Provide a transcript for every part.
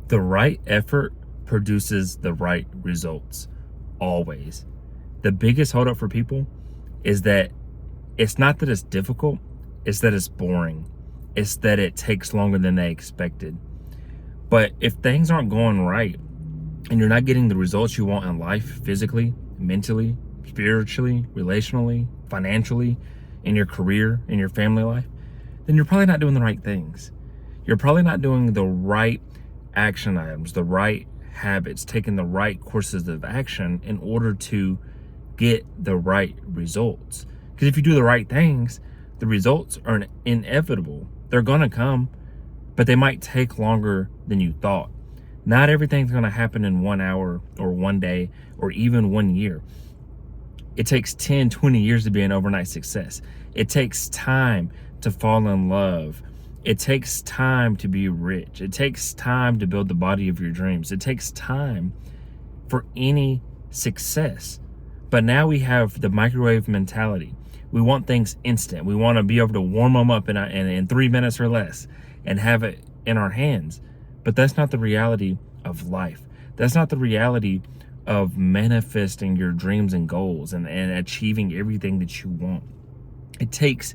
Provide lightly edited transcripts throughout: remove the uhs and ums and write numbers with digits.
The right effort produces the right results, always. The biggest holdup for people is that it's not that it's difficult, it's that it's boring. It's that it takes longer than they expected. But if things aren't going right and you're not getting the results you want in life, physically, mentally, spiritually, relationally, financially, in your career, in your family life, then you're probably not doing the right things. You're probably not doing the right action items, the right habits, taking the right courses of action in order to get the right results. Because if you do the right things, the results are inevitable. They're going to come, but they might take longer than you thought. Not everything's going to happen in 1 hour or 1 day or even 1 year. It takes 10, 20 years to be an overnight success. It takes time to fall in love. It takes time to be rich. It takes time to build the body of your dreams. It takes time for any success. But now we have the microwave mentality. We want things instant. We want to be able to warm them up in 3 minutes or less and have it in our hands. But that's not the reality of life. That's not the reality of manifesting your dreams and goals and achieving everything that you want. It takes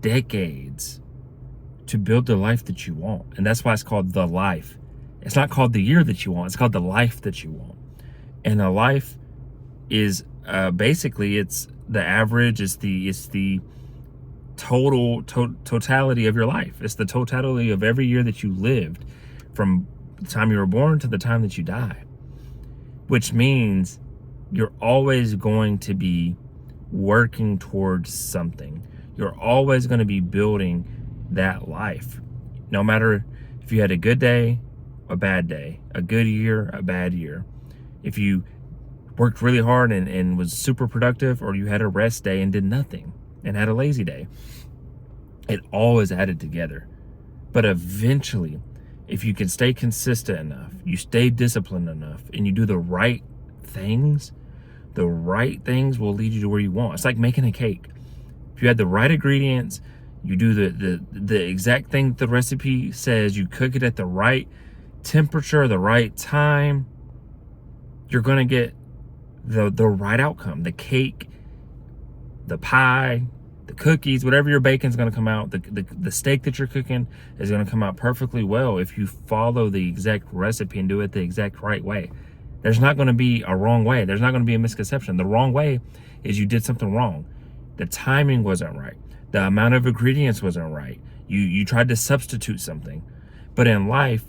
decades to build the life that you want. And that's why it's called the life. It's not called the year that you want. It's called the life that you want. And a life is basically, it's the average, it's the totality of your life. It's the totality of every year that you lived from the time you were born to the time that you die, which means you're always going to be working towards something. You're always going to be building that life, no matter if you had a good day, a bad day, a good year, a bad year. If you worked really hard and was super productive, or you had a rest day and did nothing and had a lazy day, it always added together. But eventually, if you can stay consistent enough, you stay disciplined enough, and you do the right things will lead you to where you want. It's like making a cake. If you had the right ingredients, you do the exact thing the recipe says, you cook it at the right temperature, the right time, you're going to get the right outcome. The cake, the pie, the cookies, whatever you're baking is going to come out. The steak that you're cooking is going to come out perfectly well if you follow the exact recipe and do it the exact right way. There's not going to be a wrong way. There's not going to be a misconception. The wrong way is you did something wrong. The timing wasn't right. The amount of ingredients wasn't right. You tried to substitute something. But in life,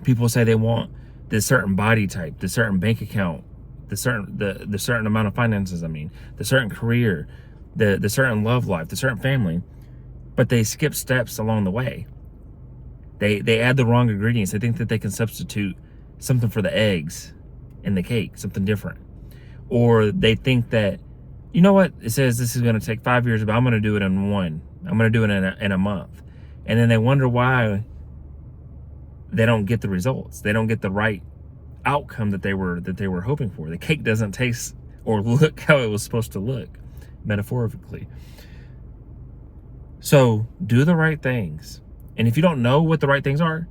people say they want this certain body type, the certain bank account, the certain amount of finances, the certain career, the certain love life, the certain family, but they skip steps along the way. They add the wrong ingredients. They think that they can substitute something for the eggs in the cake, something different. Or they think that, you know what, it says this is going to take 5 years, but I'm going to do it in one. I'm going to do it in a month. And then they wonder why they don't get the results. They don't get the right outcome that they were hoping for. The cake doesn't taste or look how it was supposed to look, metaphorically. So do the right things. And if you don't know what the right things are,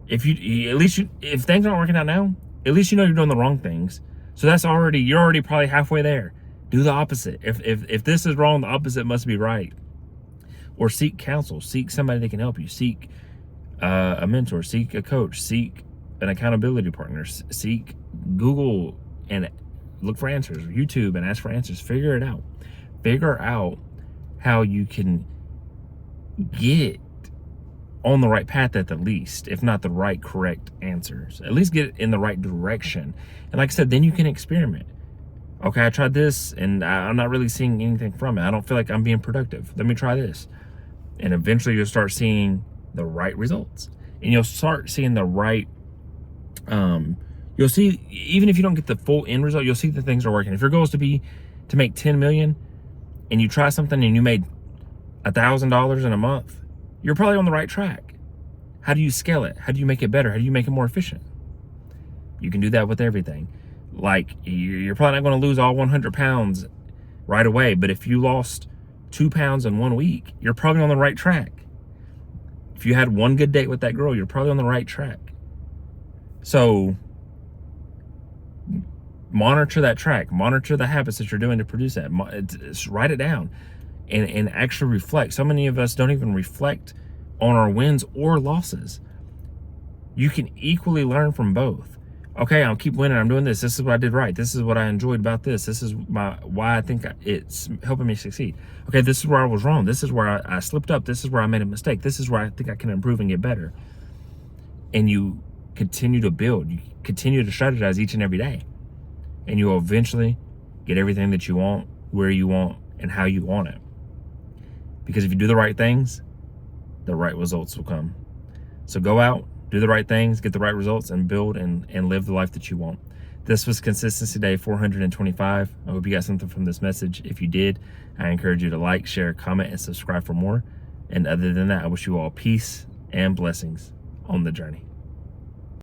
if things aren't working out now, at least you know you're doing the wrong things. So you're already probably halfway there. Do the opposite. If this is wrong, the opposite must be right. Or seek counsel. Seek somebody that can help you. Seek a mentor. Seek a coach. Seek an accountability partner. Seek Google and look for answers. YouTube and ask for answers. Figure it out. Figure out how you can get on the right path at the least, if not the right correct answers. At least get it in the right direction. And like I said, then you can experiment. Okay, I tried this and I'm not really seeing anything from it. I don't feel like I'm being productive. Let me try this. And eventually you'll start seeing the right results. And you'll start seeing the right, you'll see, even if you don't get the full end result, you'll see that things are working. If your goal is to make 10 million and you try something and you made $1,000 in a month, you're probably on the right track. How do you scale it? How do you make it better? How do you make it more efficient? You can do that with everything. Like, you're probably not going to lose all 100 pounds right away, but if you lost 2 pounds in 1 week, you're probably on the right track. If you had one good date with that girl, you're probably on the right track. So monitor that track, monitor the habits that you're doing to produce that. Just write it down and actually reflect. So many of us don't even reflect on our wins or losses. You can equally learn from both. Okay, I'll keep winning. I'm doing this. This is what I did right. This is what I enjoyed about this. This is why I think it's helping me succeed. Okay, this is where I was wrong. This is where I slipped up. This is where I made a mistake. This is where I think I can improve and get better. And you continue to build. You continue to strategize each and every day. And you'll eventually get everything that you want, where you want, and how you want it. Because if you do the right things, the right results will come. So go out, do the right things, get the right results, and build and live the life that you want. This was Consistency Day 425. I hope you got something from this message. If you did, I encourage you to like, share, comment, and subscribe for more. And other than that, I wish you all peace and blessings on the journey.